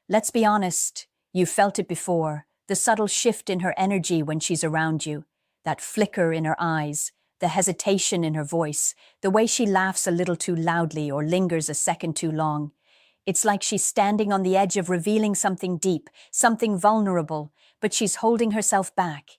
Let's be honest, you felt it before. The subtle shift in her energy when she's around you, that flicker in her eyes, the hesitation in her voice, the way she laughs a little too loudly or lingers a second too long. It's like she's standing on the edge of revealing something deep, something vulnerable, but she's holding herself back.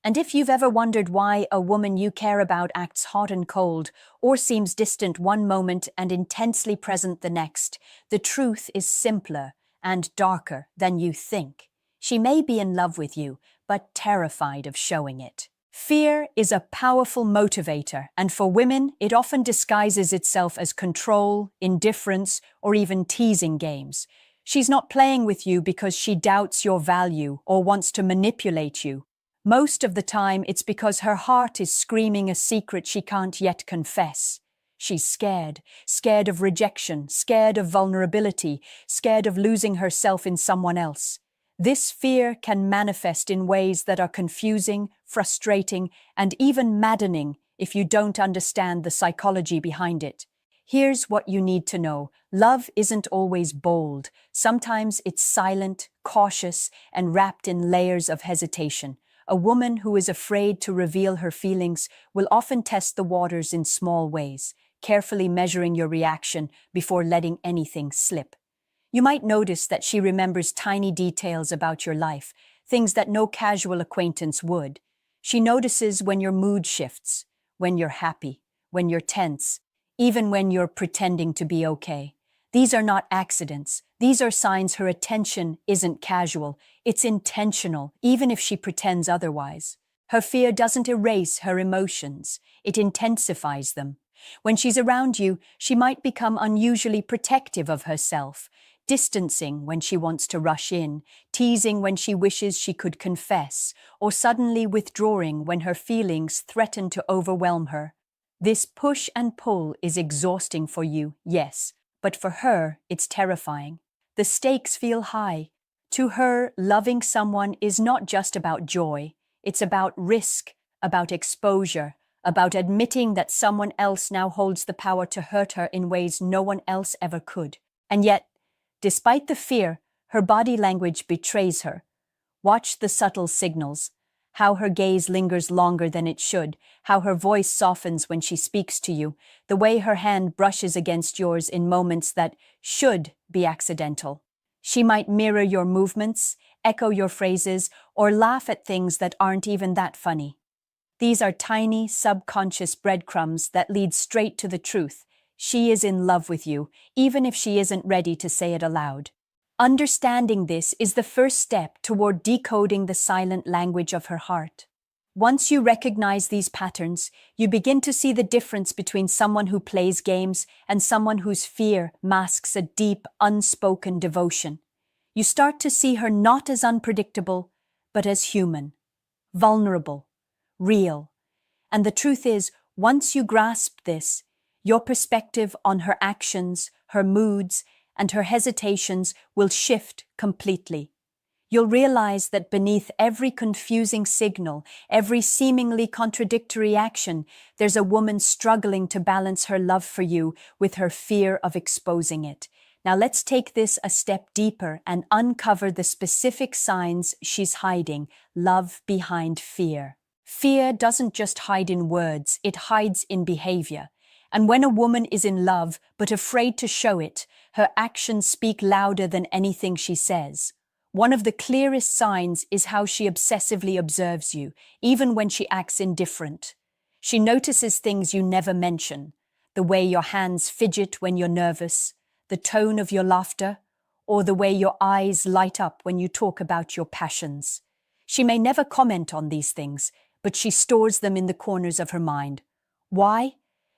And if you've ever wondered why a woman you care about acts hot and cold, or seems distant one moment and intensely present the next, the truth is simpler and darker than you think. She may be in love with you, but terrified of showing it. Fear is a powerful motivator, and for women, it often disguises itself as control, indifference, or even teasing games. She's not playing with you because she doubts your value or wants to manipulate you. Most of the time, it's because her heart is screaming a secret she can't yet confess. She's scared of rejection, scared of vulnerability, scared of losing herself in someone else. This fear can manifest in ways that are confusing, frustrating, and even maddening if you don't understand the psychology behind it. Here's what you need to know. Love isn't always bold. Sometimes it's silent, cautious, and wrapped in layers of hesitation. A woman who is afraid to reveal her feelings will often test the waters in small ways, carefully measuring your reaction before letting anything slip. You might notice that she remembers tiny details about your life, things that no casual acquaintance would. She notices when your mood shifts, when you're happy, when you're tense, even when you're pretending to be okay. These are not accidents. These are signs her attention isn't casual. It's intentional, even if she pretends otherwise. Her fear doesn't erase her emotions. It intensifies them. When she's around you, she might become unusually protective of herself, distancing when she wants to rush in, teasing when she wishes she could confess, or suddenly withdrawing when her feelings threaten to overwhelm her. This push and pull is exhausting for you, yes, but for her, it's terrifying. The stakes feel high. To her, loving someone is not just about joy. It's about risk, about exposure, about admitting that someone else now holds the power to hurt her in ways no one else ever could. And yet, despite the fear, her body language betrays her. Watch the subtle signals, how her gaze lingers longer than it should, how her voice softens when she speaks to you, the way her hand brushes against yours in moments that should be accidental. She might mirror your movements, echo your phrases, or laugh at things that aren't even that funny. These are tiny, subconscious breadcrumbs that lead straight to the truth. She is in love with you, even if she isn't ready to say it aloud. Understanding this is the first step toward decoding the silent language of her heart. Once you recognize these patterns, you begin to see the difference between someone who plays games and someone whose fear masks a deep, unspoken devotion. You start to see her not as unpredictable, but as human, vulnerable, real. And the truth is, once you grasp this, your perspective on her actions, her moods, and her hesitations will shift completely. You'll realize that beneath every confusing signal, every seemingly contradictory action, there's a woman struggling to balance her love for you with her fear of exposing it. Now let's take this a step deeper and uncover the specific signs she's hiding, love behind fear. Fear doesn't just hide in words, it hides in behavior. And when a woman is in love but afraid to show it, her actions speak louder than anything she says. One of the clearest signs is how she obsessively observes you, even when she acts indifferent. She notices things you never mention, the way your hands fidget when you're nervous, the tone of your laughter, or the way your eyes light up when you talk about your passions. She may never comment on these things, but she stores them in the corners of her mind. Why?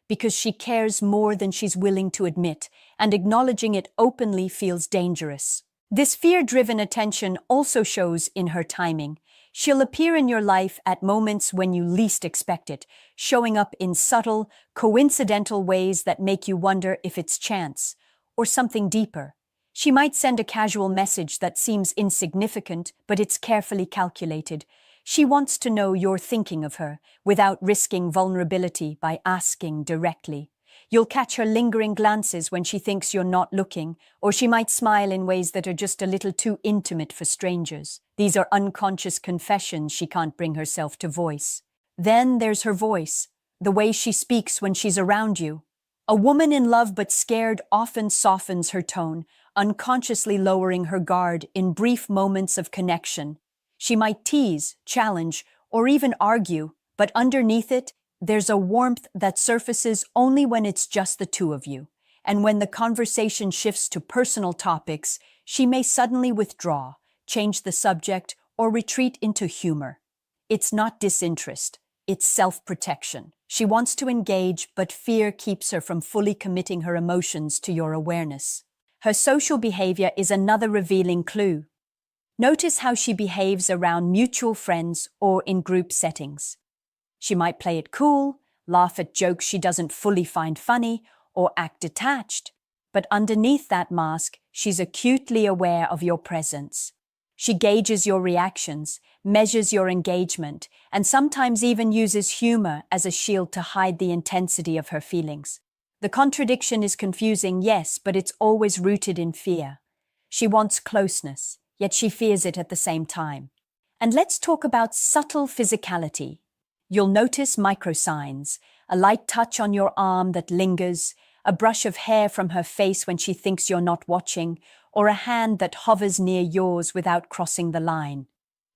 Because she cares more than she's willing to admit, and acknowledging it openly feels dangerous. This fear-driven attention also shows in her timing. She'll appear in your life at moments when you least expect it, showing up in subtle, coincidental ways that make you wonder if it's chance or something deeper. She might send a casual message that seems insignificant, but it's carefully calculated. She wants to know you're thinking of her, without risking vulnerability by asking directly. You'll catch her lingering glances when she thinks you're not looking, or she might smile in ways that are just a little too intimate for strangers. These are unconscious confessions she can't bring herself to voice. Then there's her voice, the way she speaks when she's around you. A woman in love but scared often softens her tone, unconsciously lowering her guard in brief moments of connection. She might tease, challenge, or even argue, but underneath it, there's a warmth that surfaces only when it's just the two of you. And when the conversation shifts to personal topics, she may suddenly withdraw, change the subject, or retreat into humor. It's not disinterest, it's self-protection. She wants to engage, but fear keeps her from fully committing her emotions to your awareness. Her social behavior is another revealing clue. Notice how she behaves around mutual friends or in group settings. She might play it cool, laugh at jokes she doesn't fully find funny, or act detached. But underneath that mask, she's acutely aware of your presence. She gauges your reactions, measures your engagement, and sometimes even uses humor as a shield to hide the intensity of her feelings. The contradiction is confusing, yes, but it's always rooted in fear. She wants closeness, yet she fears it at the same time. And let's talk about subtle physicality. You'll notice microsigns, a light touch on your arm that lingers, a brush of hair from her face when she thinks you're not watching, or a hand that hovers near yours without crossing the line.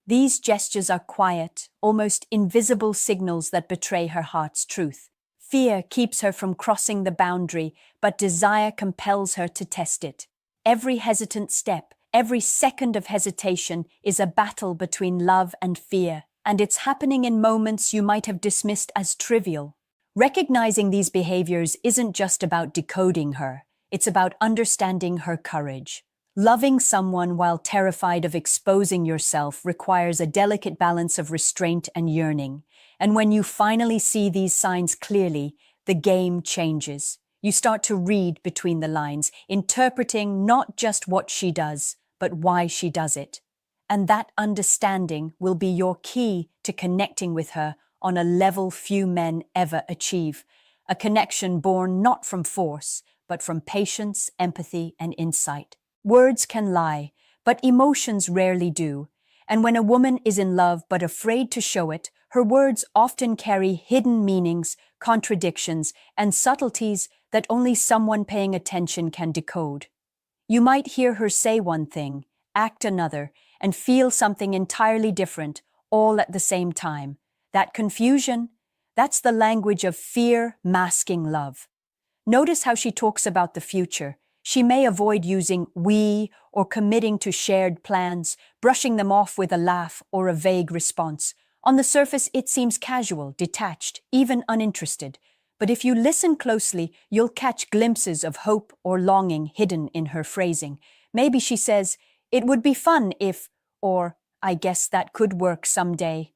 These gestures are quiet, almost invisible signals that betray her heart's truth. Fear keeps her from crossing the boundary, but desire compels her to test it. Every hesitant step, every second of hesitation is a battle between love and fear, and it's happening in moments you might have dismissed as trivial. Recognizing these behaviors isn't just about decoding her, it's about understanding her courage. Loving someone while terrified of exposing yourself requires a delicate balance of restraint and yearning, and when you finally see these signs clearly, the game changes. You start to read between the lines, interpreting not just what she does, but why she does it. And that understanding will be your key to connecting with her on a level few men ever achieve, a connection born not from force, but from patience, empathy, and insight. Words can lie, but emotions rarely do, and when a woman is in love but afraid to show it, her words often carry hidden meanings, contradictions, and subtleties that only someone paying attention can decode. You might hear her say one thing, act another, and feel something entirely different, all at the same time. That confusion, that's the language of fear masking love. Notice how she talks about the future. She may avoid using we or committing to shared plans, brushing them off with a laugh or a vague response. On the surface, it seems casual, detached, even uninterested. But if you listen closely, you'll catch glimpses of hope or longing hidden in her phrasing. Maybe she says, "It would be fun if," or "I guess that could work someday."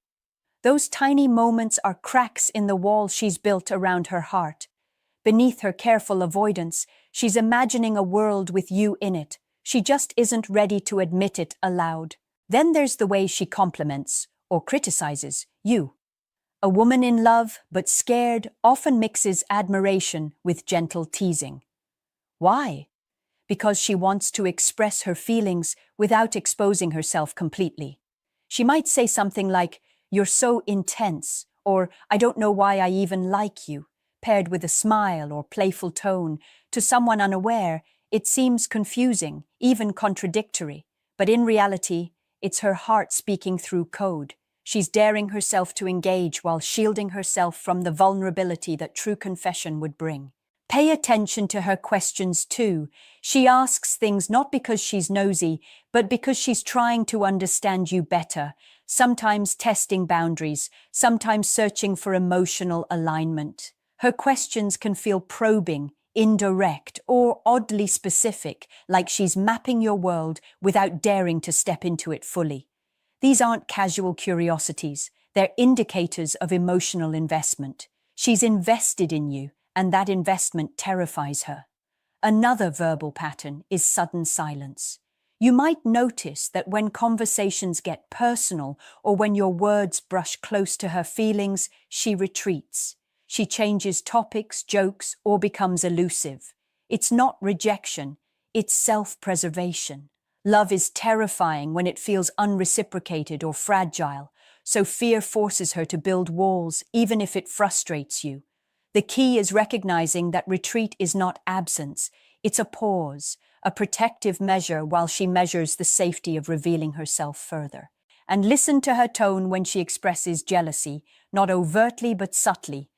Those tiny moments are cracks in the wall she's built around her heart. Beneath her careful avoidance, she's imagining a world with you in it. She just isn't ready to admit it aloud. Then there's the way she compliments, or criticizes, you. A woman in love, but scared, often mixes admiration with gentle teasing. Why? Because she wants to express her feelings without exposing herself completely. She might say something like, "You're so intense," or "I don't know why I even like you," paired with a smile or playful tone. To someone unaware, it seems confusing, even contradictory. But in reality, it's her heart speaking through code. She's daring herself to engage while shielding herself from the vulnerability that true confession would bring. Pay attention to her questions too. She asks things not because she's nosy, but because she's trying to understand you better, sometimes testing boundaries, sometimes searching for emotional alignment. Her questions can feel probing, indirect, or oddly specific, like she's mapping your world without daring to step into it fully. These aren't casual curiosities, they're indicators of emotional investment. She's invested in you, and that investment terrifies her. Another verbal pattern is sudden silence. You might notice that when conversations get personal or when your words brush close to her feelings, she retreats. She changes topics, jokes, or becomes elusive. It's not rejection, it's self-preservation. Love is terrifying when it feels unreciprocated or fragile, so fear forces her to build walls even if it frustrates you. The key is recognizing that retreat is not absence, it's a pause, a protective measure while she measures the safety of revealing herself further. And listen to her tone when she expresses jealousy, not overtly but subtly.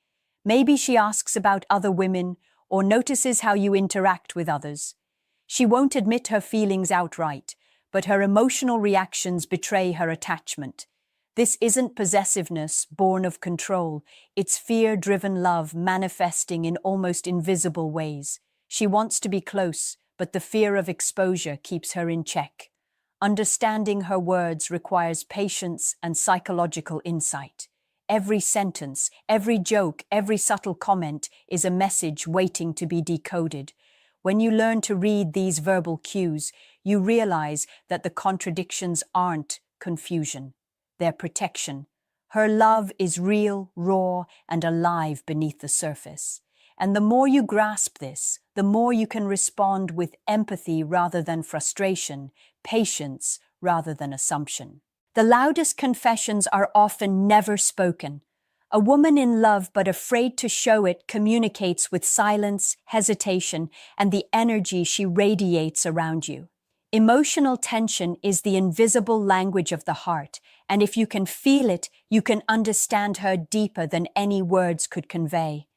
Maybe she asks about other women or notices how you interact with others. She won't admit her feelings outright, but her emotional reactions betray her attachment. This isn't possessiveness born of control, it's fear-driven love manifesting in almost invisible ways. She wants to be close, but the fear of exposure keeps her in check. Understanding her words requires patience and psychological insight. Every sentence, every joke, every subtle comment is a message waiting to be decoded. When you learn to read these verbal cues, you realize that the contradictions aren't confusion. They're protection. Her love is real, raw, and alive beneath the surface. And the more you grasp this, the more you can respond with empathy rather than frustration, patience rather than assumption. The loudest confessions are often never spoken. A woman in love but afraid to show it communicates with silence, hesitation, and the energy she radiates around you. Emotional tension is the invisible language of the heart, and if you can feel it, you can understand her deeper than any words could convey.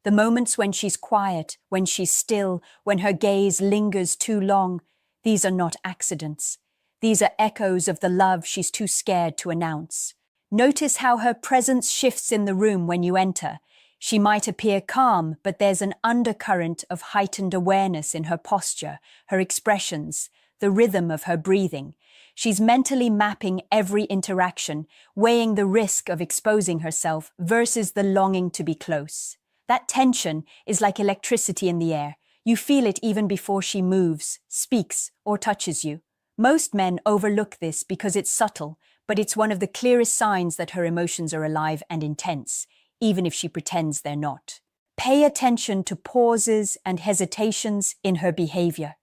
The moments when she's quiet, when she's still, when her gaze lingers too long, these are not accidents. These are echoes of the love she's too scared to announce. Notice how her presence shifts in the room when you enter. She might appear calm, but there's an undercurrent of heightened awareness in her posture, her expressions, the rhythm of her breathing. She's mentally mapping every interaction, weighing the risk of exposing herself versus the longing to be close. That tension is like electricity in the air. You feel it even before she moves, speaks, or touches you. Most men overlook this because it's subtle, but it's one of the clearest signs that her emotions are alive and intense, even if she pretends they're not. Pay attention to pauses and hesitations in her behavior.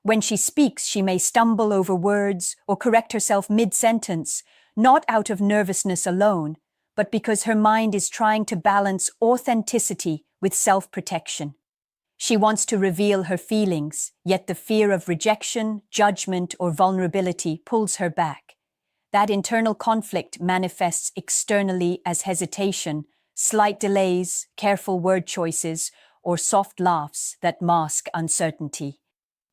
When she speaks, she may stumble over words or correct herself mid-sentence, not out of nervousness alone, but because her mind is trying to balance authenticity with self-protection. She wants to reveal her feelings, yet the fear of rejection, judgment, or vulnerability pulls her back. That internal conflict manifests externally as hesitation, slight delays, careful word choices, or soft laughs that mask uncertainty.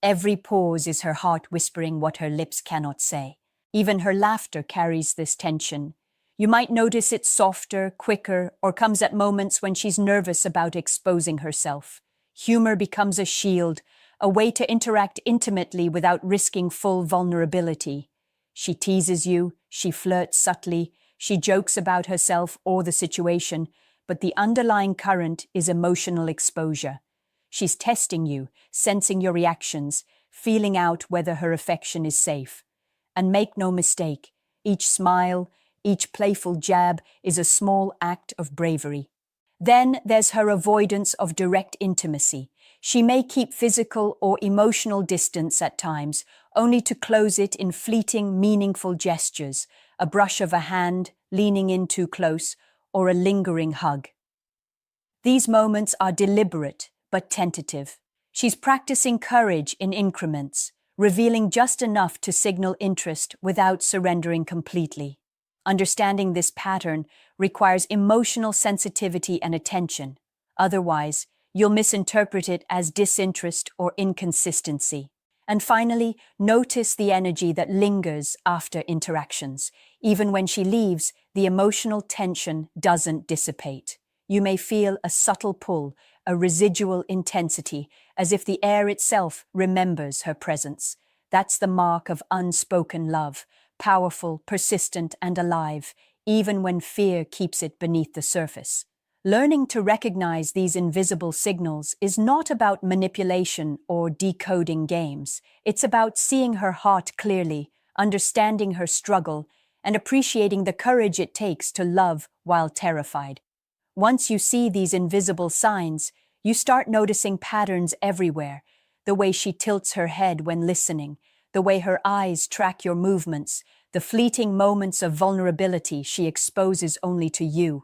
Every pause is her heart whispering what her lips cannot say. Even her laughter carries this tension. You might notice it softer, quicker, or comes at moments when she's nervous about exposing herself. Humor becomes a shield, a way to interact intimately without risking full vulnerability. She teases you, she flirts subtly, she jokes about herself or the situation, but the underlying current is emotional exposure. She's testing you, sensing your reactions, feeling out whether her affection is safe. And make no mistake, each smile, each playful jab is a small act of bravery. Then there's her avoidance of direct intimacy. She may keep physical or emotional distance at times, only to close it in fleeting, meaningful gestures, a brush of a hand, leaning in too close, or a lingering hug. These moments are deliberate, but tentative. She's practicing courage in increments, revealing just enough to signal interest without surrendering completely. Understanding this pattern requires emotional sensitivity and attention. Otherwise, you'll misinterpret it as disinterest or inconsistency. And finally, notice the energy that lingers after interactions. Even when she leaves, the emotional tension doesn't dissipate. You may feel a subtle pull, a residual intensity, as if the air itself remembers her presence. That's the mark of unspoken love, powerful, persistent, and alive, even when fear keeps it beneath the surface. Learning to recognize these invisible signals is not about manipulation or decoding games. It's about seeing her heart clearly, understanding her struggle, and appreciating the courage it takes to love while terrified. Once you see these invisible signs, you start noticing patterns everywhere. The way she tilts her head when listening, the way her eyes track your movements, the fleeting moments of vulnerability she exposes only to you.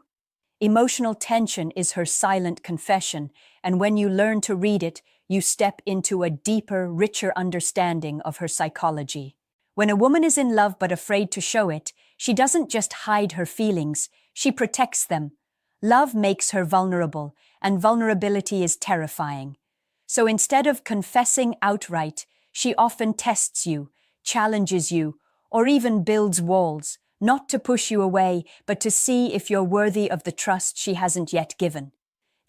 Emotional tension is her silent confession, and when you learn to read it, you step into a deeper, richer understanding of her psychology. When a woman is in love but afraid to show it, she doesn't just hide her feelings, she protects them. Love makes her vulnerable, and vulnerability is terrifying. So instead of confessing outright, she often tests you, challenges you, or even builds walls, not to push you away, but to see if you're worthy of the trust she hasn't yet given.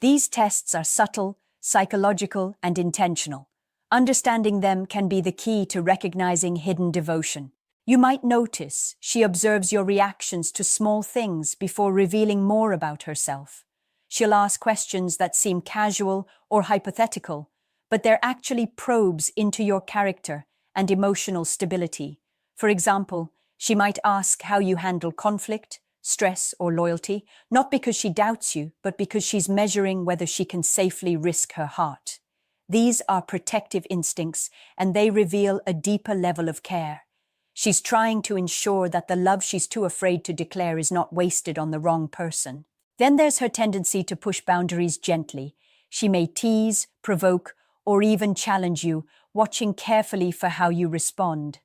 These tests are subtle, psychological, and intentional. Understanding them can be the key to recognizing hidden devotion. You might notice she observes your reactions to small things before revealing more about herself. She'll ask questions that seem casual or hypothetical, but they're actually probes into your character and emotional stability. For example, she might ask how you handle conflict, stress, or loyalty, not because she doubts you, but because she's measuring whether she can safely risk her heart. These are protective instincts, and they reveal a deeper level of care. She's trying to ensure that the love she's too afraid to declare is not wasted on the wrong person. Then there's her tendency to push boundaries gently. She may tease, provoke, or even challenge you, watching carefully for how you respond.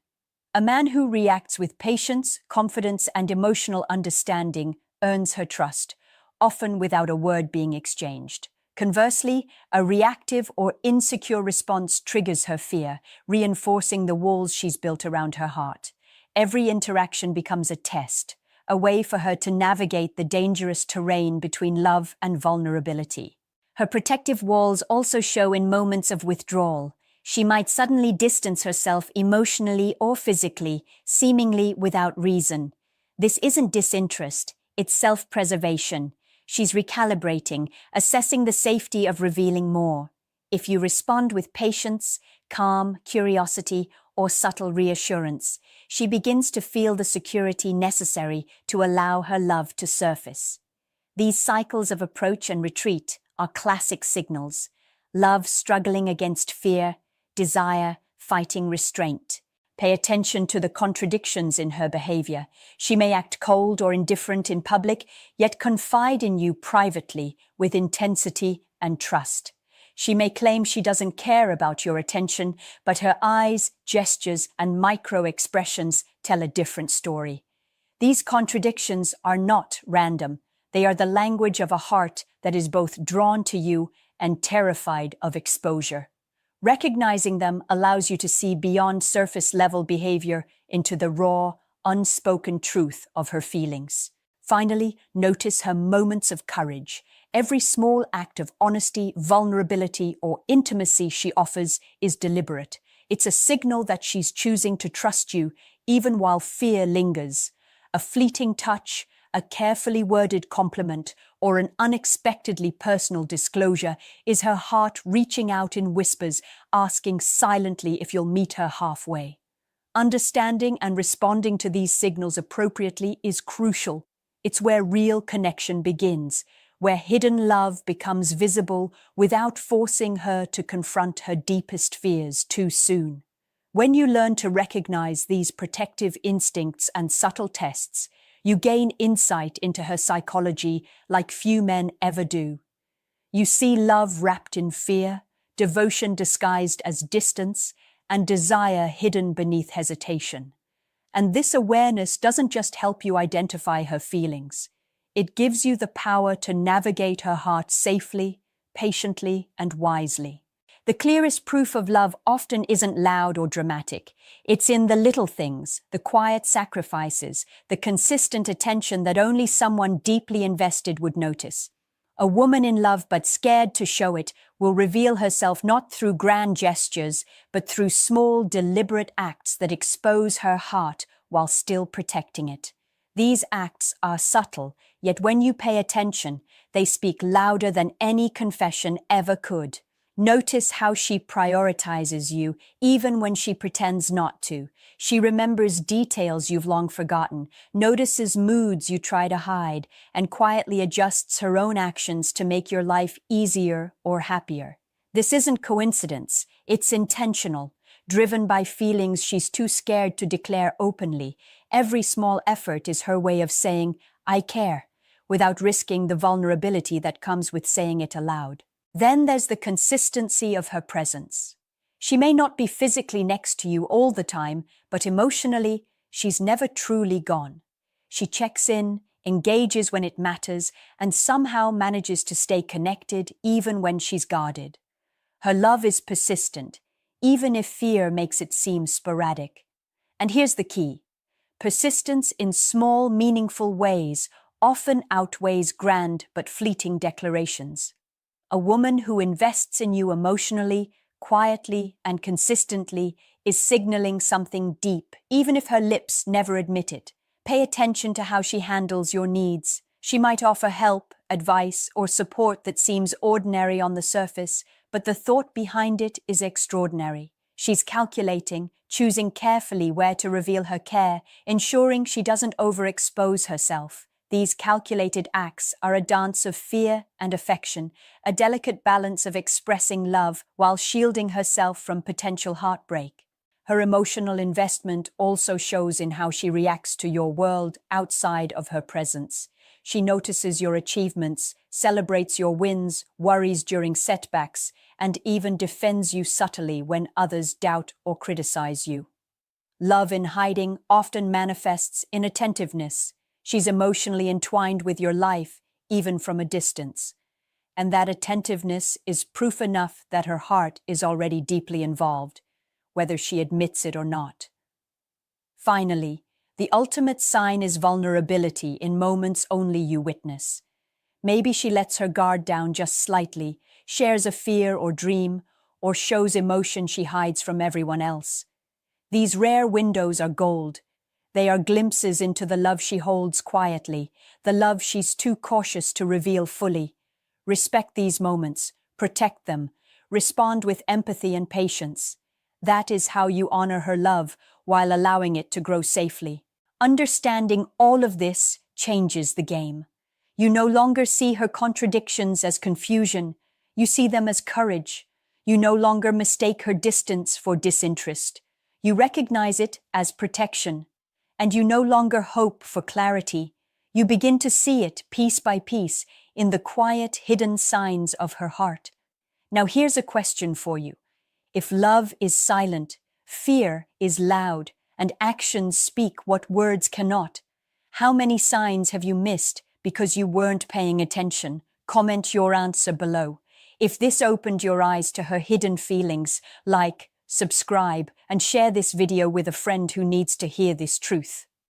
A man who reacts with patience, confidence, and emotional understanding earns her trust, often without a word being exchanged. Conversely, a reactive or insecure response triggers her fear, reinforcing the walls she's built around her heart. Every interaction becomes a test, a way for her to navigate the dangerous terrain between love and vulnerability. Her protective walls also show in moments of withdrawal. She might suddenly distance herself emotionally or physically, seemingly without reason. This isn't disinterest, it's self-preservation. She's recalibrating, assessing the safety of revealing more. If you respond with patience, calm, curiosity, or subtle reassurance, she begins to feel the security necessary to allow her love to surface. These cycles of approach and retreat are classic signals. Love struggling against fear, desire fighting restraint. Pay attention to the contradictions in her behavior. She may act cold or indifferent in public, yet confide in you privately with intensity and trust. She may claim she doesn't care about your attention, but her eyes, gestures, and micro-expressions tell a different story. These contradictions are not random. They are the language of a heart that is both drawn to you and terrified of exposure. Recognizing them allows you to see beyond surface-level behavior into the raw, unspoken truth of her feelings. Finally, notice her moments of courage. Every small act of honesty, vulnerability, or intimacy she offers is deliberate. It's a signal that she's choosing to trust you even while fear lingers. A fleeting touch, a carefully worded compliment, or an unexpectedly personal disclosure is her heart reaching out in whispers, asking silently if you'll meet her halfway. Understanding and responding to these signals appropriately is crucial. It's where real connection begins, where hidden love becomes visible without forcing her to confront her deepest fears too soon. When you learn to recognize these protective instincts and subtle tests, you gain insight into her psychology like few men ever do. You see love wrapped in fear, devotion disguised as distance, and desire hidden beneath hesitation. And this awareness doesn't just help you identify her feelings. It gives you the power to navigate her heart safely, patiently, and wisely. The clearest proof of love often isn't loud or dramatic. It's in the little things, the quiet sacrifices, the consistent attention that only someone deeply invested would notice. A woman in love but scared to show it will reveal herself not through grand gestures, but through small, deliberate acts that expose her heart while still protecting it. These acts are subtle, yet when you pay attention, they speak louder than any confession ever could. Notice how she prioritizes you, even when she pretends not to. She remembers details you've long forgotten, notices moods you try to hide, and quietly adjusts her own actions to make your life easier or happier. This isn't coincidence, it's intentional, driven by feelings she's too scared to declare openly. Every small effort is her way of saying, "I care," without risking the vulnerability that comes with saying it aloud. Then there's the consistency of her presence. She may not be physically next to you all the time, but emotionally, she's never truly gone. She checks in, engages when it matters, and somehow manages to stay connected even when she's guarded. Her love is persistent, even if fear makes it seem sporadic. And here's the key. Persistence in small, meaningful ways often outweighs grand but fleeting declarations. A woman who invests in you emotionally, quietly, and consistently is signaling something deep, even if her lips never admit it. Pay attention to how she handles your needs. She might offer help, advice, or support that seems ordinary on the surface, but the thought behind it is extraordinary. She's calculating, choosing carefully where to reveal her care, ensuring she doesn't overexpose herself. These calculated acts are a dance of fear and affection, a delicate balance of expressing love while shielding herself from potential heartbreak. Her emotional investment also shows in how she reacts to your world outside of her presence. She notices your achievements, celebrates your wins, worries during setbacks, and even defends you subtly when others doubt or criticize you. Love in hiding often manifests in attentiveness. She's emotionally entwined with your life, even from a distance. And that attentiveness is proof enough that her heart is already deeply involved, whether she admits it or not. Finally, the ultimate sign is vulnerability in moments only you witness. Maybe she lets her guard down just slightly, shares a fear or dream, or shows emotion she hides from everyone else. These rare windows are gold. They are glimpses into the love she holds quietly, the love she's too cautious to reveal fully. Respect these moments, protect them, respond with empathy and patience. That is how you honor her love while allowing it to grow safely. Understanding all of this changes the game. You no longer see her contradictions as confusion, you see them as courage. You no longer mistake her distance for disinterest. You recognize it as protection. And you no longer hope for clarity. You begin to see it, piece by piece, in the quiet, hidden signs of her heart. Now here's a question for you. If love is silent, fear is loud, and actions speak what words cannot, how many signs have you missed because you weren't paying attention? Comment your answer below. If this opened your eyes to her hidden feelings, like, subscribe, and share this video with a friend who needs to hear this truth.